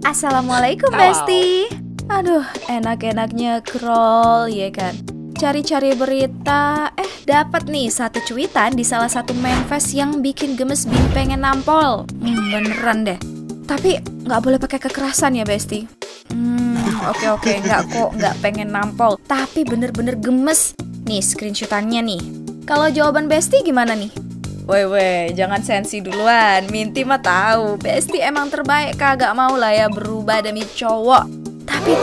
Assalamualaikum Besti. Aduh, enak-enaknya scroll ya kan. Cari-cari berita, dapat nih satu cuitan di salah satu manifest yang bikin gemes bin pengen nampol. Beneran deh. Tapi nggak boleh pakai kekerasan ya Besti. Oke, nggak pengen nampol. Tapi bener-bener gemes. Nih screenshotannya nih. Kalau jawaban Besti gimana nih? Weh, jangan sensi duluan. Minti mah tahu, Besti emang terbaik, kagak mau lah ya berubah demi cowok. Tapi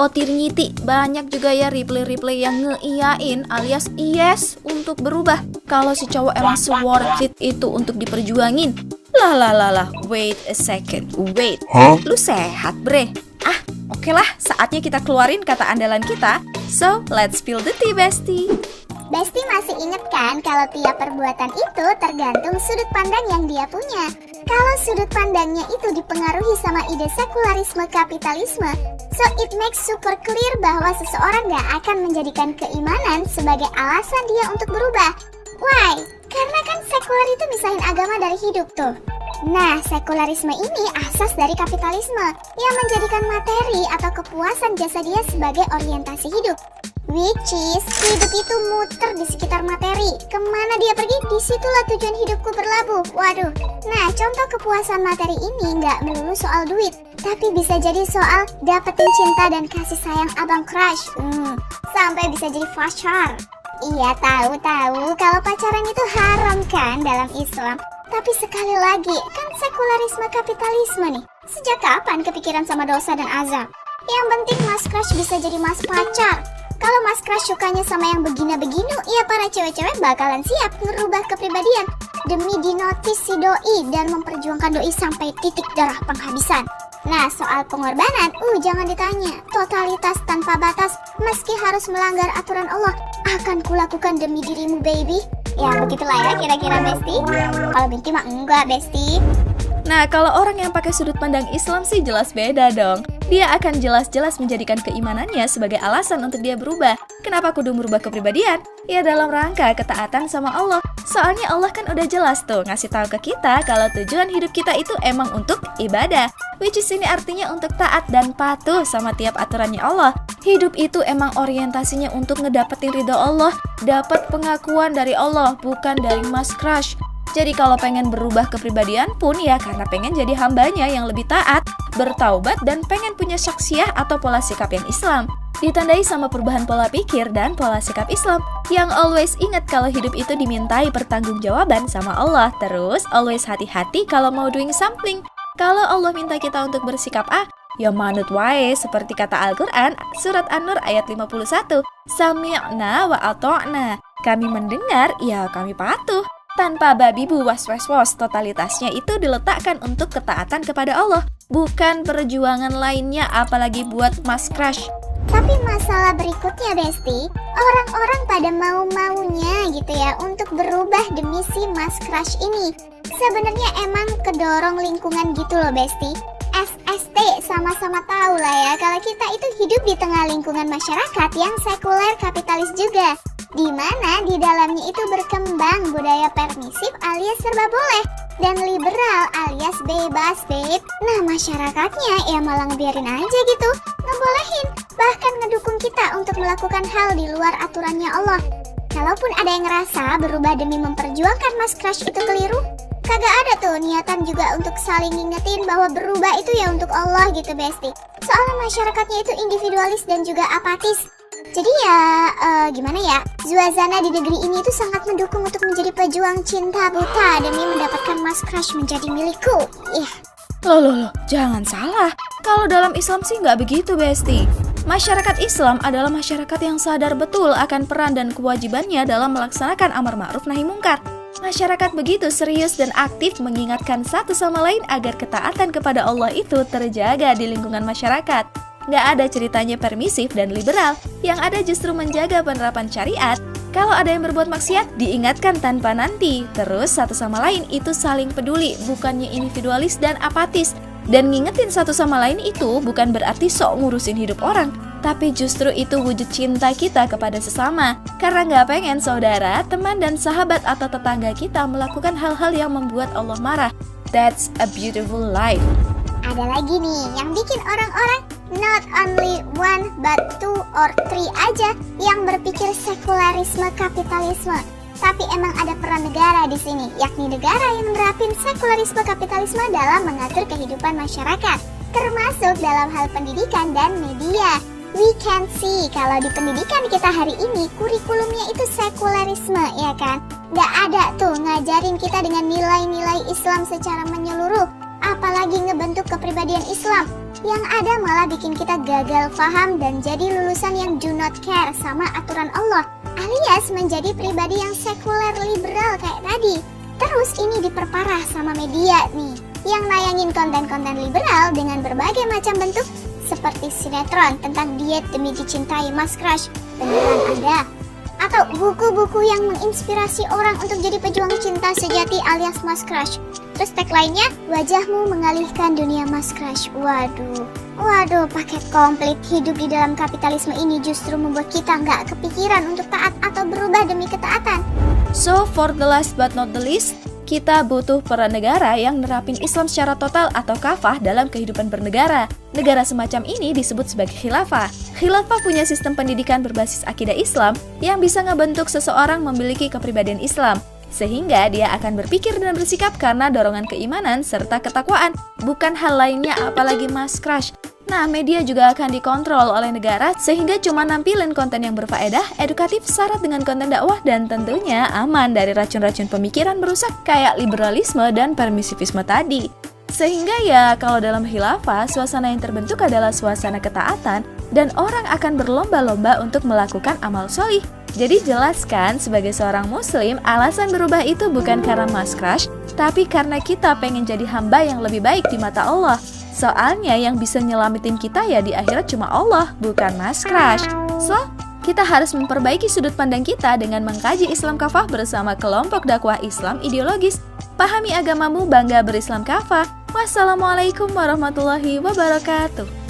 tirnyiti, banyak juga ya reply yang ngeiyain alias yes untuk berubah. Kalau si cowok emang worth it itu untuk diperjuangin. Lah, wait a second, wait. Lu sehat bre? Oke lah, saatnya kita keluarin kata andalan kita. So, let's spill the tea, Besti. Besti masih inget kan kalau tiap perbuatan itu tergantung sudut pandang yang dia punya. Kalau sudut pandangnya itu dipengaruhi sama ide sekularisme kapitalisme, so it makes super clear bahwa seseorang gak akan menjadikan keimanan sebagai alasan dia untuk berubah. Why? Karena kan sekuler itu misahin agama dari hidup tuh. Nah, sekularisme ini asas dari kapitalisme yang menjadikan materi atau kepuasan jasa dia sebagai orientasi hidup. Which is, hidup itu muter di sekitar materi. Kemana dia pergi, disitulah tujuan hidupku berlabuh. Waduh. Nah, contoh kepuasan materi ini nggak melulu soal duit, tapi bisa jadi soal dapetin cinta dan kasih sayang abang crush. Sampai bisa jadi pacar. Iya, tahu kalau pacaran itu haram kan dalam Islam. Tapi sekali lagi, kan sekularisme kapitalisme nih. Sejak kapan kepikiran sama dosa dan azab? Yang penting mas crush bisa jadi mas pacar. Kalau mas crush sukanya sama yang begina-beginu, ya para cewek-cewek bakalan siap ngerubah kepribadian demi dinotis si doi dan memperjuangkan doi sampai titik darah penghabisan. Nah, soal pengorbanan, jangan ditanya. Totalitas tanpa batas, meski harus melanggar aturan Allah, akan kulakukan demi dirimu, baby. Ya, begitulah ya kira-kira, Besti. Kalau Binti mah enggak, Besti. Nah, kalau orang yang pakai sudut pandang Islam sih jelas beda dong. Dia akan jelas-jelas menjadikan keimanannya sebagai alasan untuk dia berubah. Kenapa kudu merubah kepribadian? Ya dalam rangka ketaatan sama Allah. Soalnya Allah kan udah jelas tuh ngasih tahu ke kita kalau tujuan hidup kita itu emang untuk ibadah. Which is ini artinya untuk taat dan patuh sama tiap aturannya Allah. Hidup itu emang orientasinya untuk ngedapetin ridho Allah, dapat pengakuan dari Allah, bukan dari mas crush. Jadi kalau pengen berubah kepribadian pun ya karena pengen jadi hambanya yang lebih taat, bertaubat dan pengen punya syakhsiah atau pola sikap yang Islam. Ditandai sama perubahan pola pikir dan pola sikap Islam yang always ingat kalau hidup itu dimintai pertanggungjawaban sama Allah. Terus always hati-hati kalau mau doing something. Kalau Allah minta kita untuk bersikap A, ya manut wae seperti kata Al-Quran surat An-Nur ayat 51. Sami'na wa ato'na. Kami mendengar, ya kami patuh. Tanpa babi bu was, totalitasnya itu diletakkan untuk ketaatan kepada Allah, bukan perjuangan lainnya apalagi buat mas crush. Tapi masalah berikutnya, Besti, orang-orang pada mau-maunya gitu ya untuk berubah demi si mas crush ini. Sebenarnya emang kedorong lingkungan gitu loh, Besti. SST sama-sama tahu lah ya kalau kita itu hidup di tengah lingkungan masyarakat yang sekuler kapitalis juga, di mana di dalamnya itu berkembang budaya permisif alias serba boleh dan liberal alias bebas, babe. Nah, masyarakatnya ya malah ngebiarin aja gitu, ngebolehin, bahkan ngedukung kita untuk melakukan hal di luar aturannya Allah. Kalaupun ada yang ngerasa berubah demi memperjuangkan mas crush itu keliru, kagak ada tuh niatan juga untuk saling ngingetin bahwa berubah itu ya untuk Allah gitu, Besti. Soalnya masyarakatnya itu individualis dan juga apatis. Jadi ya, gimana ya, suasana di negeri ini itu sangat mendukung untuk menjadi pejuang cinta buta demi mendapatkan mas crush menjadi milikku. Loh, jangan salah. Kalau dalam Islam sih nggak begitu, Besti. Masyarakat Islam adalah masyarakat yang sadar betul akan peran dan kewajibannya dalam melaksanakan amar ma'ruf nahi mungkar. Masyarakat begitu serius dan aktif mengingatkan satu sama lain agar ketaatan kepada Allah itu terjaga di lingkungan masyarakat. Nggak ada ceritanya permisif dan liberal, yang ada justru menjaga penerapan syariat. Kalau ada yang berbuat maksiat, diingatkan tanpa nanti. Terus satu sama lain itu saling peduli, bukannya individualis dan apatis. Dan ngingetin satu sama lain itu bukan berarti sok ngurusin hidup orang, tapi justru itu wujud cinta kita kepada sesama. Karena nggak pengen saudara, teman, dan sahabat atau tetangga kita melakukan hal-hal yang membuat Allah marah. That's a beautiful life. ada lagi nih yang bikin orang-orang not only one but two or three aja yang berpikir sekularisme kapitalisme. Tapi emang ada peran negara di sini, yakni negara yang menerapin sekularisme kapitalisme dalam mengatur kehidupan masyarakat, termasuk dalam hal pendidikan dan media. We can see kalau di pendidikan kita hari ini kurikulumnya itu sekularisme, ya kan? Gak ada tuh ngajarin kita dengan nilai-nilai Islam secara menyeluruh, apalagi ngebentuk kepribadian Islam. Yang ada malah bikin kita gagal paham dan jadi lulusan yang do not care sama aturan Allah, alias menjadi pribadi yang sekuler liberal kayak tadi. Terus ini diperparah sama media nih, yang nayangin konten-konten liberal dengan berbagai macam bentuk, seperti sinetron tentang diet demi dicintai Mas Crush, beneran ada. Atau buku-buku yang menginspirasi orang untuk jadi pejuang cinta sejati alias Mas Crush. Terus tagline-nya, wajahmu mengalihkan dunia Mas Crush. Waduh, paket komplit hidup di dalam kapitalisme ini justru membuat kita nggak kepikiran untuk taat atau berubah demi ketaatan. So, for the last but not the least, kita butuh peran negara yang nerapin Islam secara total atau kafah dalam kehidupan bernegara. Negara semacam ini disebut sebagai khilafah. Khilafah punya sistem pendidikan berbasis akidah Islam yang bisa ngebentuk seseorang memiliki kepribadian Islam, sehingga dia akan berpikir dan bersikap karena dorongan keimanan serta ketakwaan, bukan hal lainnya apalagi Mas Crush. Nah, media juga akan dikontrol oleh negara sehingga cuma nampilin konten yang berfaedah, edukatif, syarat dengan konten dakwah, dan tentunya aman dari racun-racun pemikiran merusak kayak liberalisme dan permisivisme tadi. Sehingga ya kalau dalam khilafah, suasana yang terbentuk adalah suasana ketaatan dan orang akan berlomba-lomba untuk melakukan amal solih. Jadi jelas kan sebagai seorang muslim, alasan berubah itu bukan karena Mas Crush, tapi karena kita pengen jadi hamba yang lebih baik di mata Allah. Soalnya yang bisa nyelamatin kita ya di akhirat cuma Allah, bukan Mas Crush. So, kita harus memperbaiki sudut pandang kita dengan mengkaji Islam kafah bersama kelompok dakwah Islam ideologis. Pahami agamamu, bangga berislam kafah. Wassalamualaikum warahmatullahi wabarakatuh.